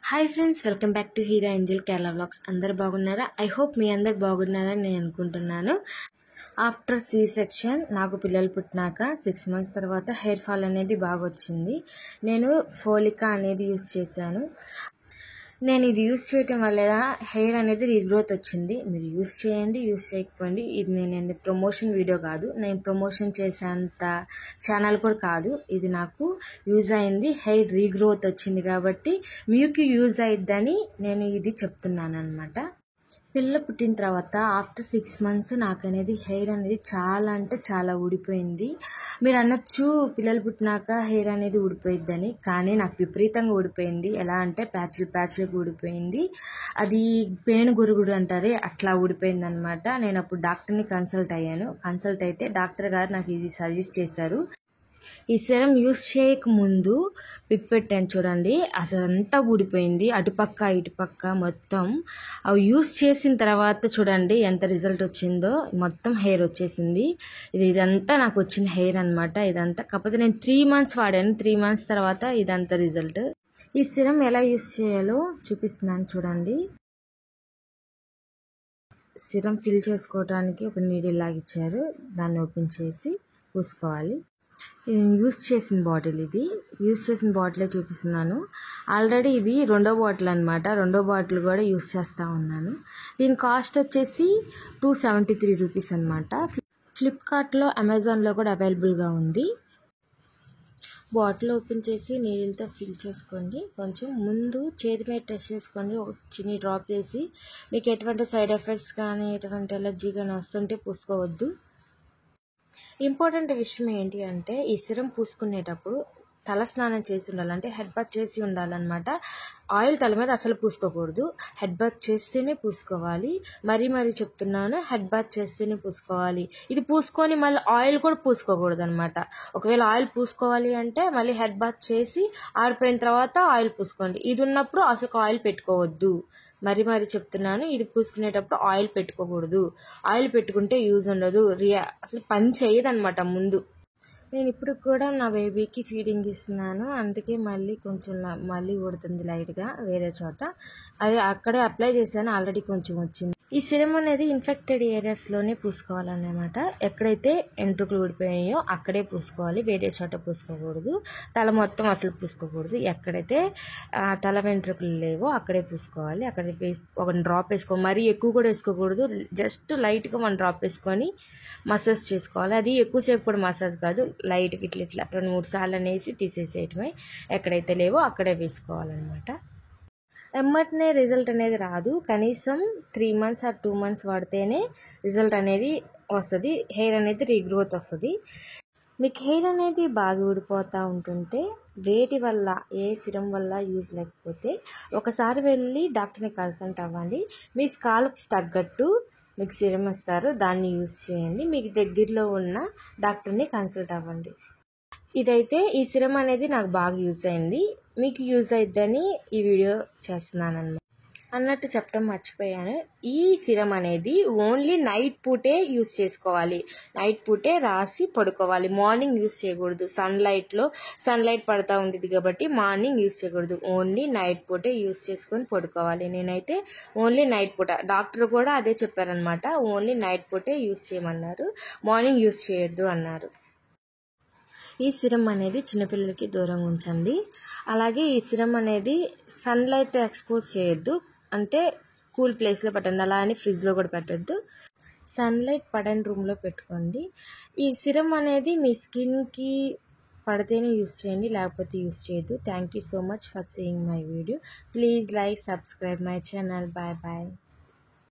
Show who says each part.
Speaker 1: Hi friends, welcome back to Heera Angel Kerala vlogs. అందరు బాగున్నారా? I hope మీ అందరు బాగున్నారని నేను అనుకుంటున్నాను. ఆఫ్టర్ సి సెక్షన్ నాకు పిల్లలు పుట్టినాక 6 months తర్వాత హెయిర్ ఫాల్ అనేది బాగా వచ్చింది. నేను ఫోలికా అనేది యూజ్ చేశాను. నేను ఇది యూజ్ చేయటం వల్ల హెయిర్ అనేది రీగ్రోత్ వచ్చింది. మీరు యూజ్ చేయండి, యూజ్ చేయకపోండి. ఇది నేను ప్రమోషన్ వీడియో కాదు, నేను ప్రమోషన్ చేసేంత ఛానల్ కూడా కాదు. ఇది నాకు యూజ్ అయింది, హెయిర్ రీగ్రోత్ వచ్చింది కాబట్టి మీకు యూజ్ అయిద్దని నేను ఇది చెప్తున్నాను అనమాట. పిల్ల పుట్టిన తర్వాత ఆఫ్టర్ 6 months నాకు అనేది హెయిర్ అనేది చాలా అంటే చాలా ఊడిపోయింది. మీరు అనొచ్చు పిల్లలు పుట్టినాక హెయిర్ అనేది ఊడిపోయిద్దని, కానీ నాకు విపరీతంగా ఊడిపోయింది. ఎలా అంటే ప్యాచ్లకు ఊడిపోయింది. అది పేను గురుగుడు అంటారే, అట్లా ఊడిపోయింది అనమాట. నేను అప్పుడు డాక్టర్ని కన్సల్ట్ అయ్యాను. కన్సల్ట్ అయితే డాక్టర్ గారు నాకు ఇది సజెస్ట్ చేశారు. ఈ సెరం యూజ్ చేయకముందు పిక్ పెట్టాను చూడండి, అసలు అంతా ఊడిపోయింది, అటుపక్క ఇటుపక్క మొత్తం. అవి యూజ్ చేసిన తర్వాత చూడండి ఎంత రిజల్ట్ వచ్చిందో. మొత్తం హెయిర్ వచ్చేసింది. ఇదంతా నాకు వచ్చిన హెయిర్ అనమాట ఇదంతా. కాకపోతే నేను 3 months వాడాను. 3 months తర్వాత ఇదంతా రిజల్ట్. ఈ సెరం ఎలా యూజ్ చేయాలో చూపిస్తున్నాను చూడండి. సిరం ఫిల్ చేసుకోవడానికి ఒక నీడిల్ లాగా ఇచ్చారు, దాన్ని ఓపెన్ చేసి పూసుకోవాలి. యూజ్ చేసిన బాటిల్, ఇది యూజ్ చేసిన బాటిలే చూపిస్తున్నాను. ఆల్రెడీ ఇది 2వ బాటిల్ అనమాట. 2వ బాటిల్ కూడా యూజ్ చేస్తూ ఉన్నాను. దీని కాస్ట్ వచ్చేసి 273 rupees అనమాట. ఫ్లిప్కార్ట్లో, అమెజాన్లో కూడా అవైలబుల్గా ఉంది. బాటిల్ ఓపెన్ చేసి నీడిల్తో ఫిల్ చేసుకోండి. కొంచెం ముందు చేతి మీద టెస్ట్ చేసుకోండి, ఒక చిన్న డ్రాప్ చేసి. మీకు ఎటువంటి సైడ్ ఎఫెక్ట్స్ కానీ ఎటువంటి ఎలర్జీ కానీ వస్తుంటే పూసుకోవద్దు. ఇంపార్టెంట్ విషయం ఏంటి అంటే, ఈ సిరం పూసుకునేటప్పుడు తల స్నానం చేసి ఉండాలి, అంటే హెడ్ బాత్ చేసి ఉండాలన్నమాట. ఆయిల్ తల మీద అసలు పూసుకోకూడదు, హెడ్ బాత్ చేస్తేనే పూసుకోవాలి. మరీ చెప్తున్నాను, హెడ్ బాత్ చేస్తేనే పూసుకోవాలి. ఇది పూసుకొని మళ్ళీ ఆయిల్ కూడా పూసుకోకూడదు అనమాట. ఒకవేళ ఆయిల్ పూసుకోవాలి అంటే మళ్ళీ హెడ్ బాత్ చేసి ఆరిపోయిన తర్వాత ఆయిల్ పూసుకోండి. ఇది ఉన్నప్పుడు అసలు ఆయిల్ పెట్టుకోవద్దు. మరీ చెప్తున్నాను, ఇది పూసుకునేటప్పుడు ఆయిల్ పెట్టుకోకూడదు. ఆయిల్ పెట్టుకుంటే యూజ్ ఉండదు, అసలు పని చేయదనమాట ముందు. నేను ఇప్పుడు కూడా నా బేబీకి ఫీడింగ్ ఇస్తున్నాను, అందుకే మళ్ళీ ఊడుతుంది లైట్గా వేరే చోట. అది అక్కడే అప్లై చేశాను, ఆల్రెడీ కొంచెం వచ్చింది. ఈ సిరం అనేది ఇన్ఫెక్టెడ్ ఏరియాస్లోనే పూసుకోవాలన్నమాట. ఎక్కడైతే ఎంట్రుకలు ఊడిపోయాయో అక్కడే పూసుకోవాలి, వేరే చోట పూసుకోకూడదు. తల మొత్తం అసలు పూసుకోకూడదు. ఎక్కడైతే తల వెంట్రుకలు లేవో అక్కడే పూసుకోవాలి. అక్కడ ఒక డ్రాప్ వేసుకోవాలి, మరీ ఎక్కువ కూడా వేసుకోకూడదు. జస్ట్ లైట్గా 1 drop వేసుకొని మసాజ్ చేసుకోవాలి. అది ఎక్కువసేపు కూడా మసాజ్ కాదు, లైట్గా ఇట్లా 2-3 సార్లు అనేసి తీసేసేయటమే. ఎక్కడైతే లేవో అక్కడే వేసుకోవాలన్నమాట. ఎమ్మటనే రిజల్ట్ అనేది రాదు, కనీసం 3 months or 2 months వాడితేనే రిజల్ట్ అనేది వస్తుంది, హెయిర్ అనేది రీగ్రోత్ వస్తుంది. మీకు హెయిర్ అనేది బాగా ఊడిపోతూ ఉంటుంటే, వేటి వల్ల ఏ సిరం వల్ల యూజ్ లేకపోతే ఒకసారి వెళ్ళి డాక్టర్ని కన్సల్ట్ అవ్వండి. మీ స్కాల్ప్ తగ్గట్టు మీకు సిరం ఇస్తారు, దాన్ని యూజ్ చేయండి. మీకు దగ్గరలో ఉన్న డాక్టర్ని కన్సల్ట్ అవ్వండి. ఇదైతే ఈ సిరం అనేది నాకు బాగా యూజ్ అయింది, మీకు యూజ్ అయిద్దని ఈ వీడియో చేస్తున్నాను అన్నట్టు చెప్పడం మర్చిపోయాను. ఈ సిరం అనేది ఓన్లీ నైట్ పూటే యూజ్ చేసుకోవాలి, నైట్ పూటే రాసి పడుకోవాలి. మార్నింగ్ యూజ్ చేయకూడదు. సన్లైట్ పడుతూ ఉండేది కాబట్టి మార్నింగ్ యూజ్ చేయకూడదు, ఓన్లీ నైట్ పూటే యూజ్ చేసుకొని పడుకోవాలి. నేనైతే ఓన్లీ నైట్ పూట, డాక్టర్ కూడా అదే చెప్పారనమాట, ఓన్లీ నైట్ పూటే యూజ్ చేయమన్నారు, మార్నింగ్ యూజ్ చేయొద్దు అన్నారు. ఈ సిరం అనేది చిన్నపిల్లలకి దూరంగా ఉంచండి. అలాగే ఈ సిరం అనేది సన్లైట్ ఎక్స్పోజ్ చేయొద్దు, అంటే కూల్ ప్లేస్లో పెట్టండి, అలా అని ఫ్రిడ్జ్లో కూడా పెట్టద్దు. సన్లైట్ పడని రూమ్లో పెట్టుకోండి. ఈ సిరం అనేది మీ స్కిన్కి పడితేనే యూజ్ చేయండి, లేకపోతే యూజ్ చేయొద్దు. Thank you so much for seeing my video. Please like, subscribe my channel. Bye bye.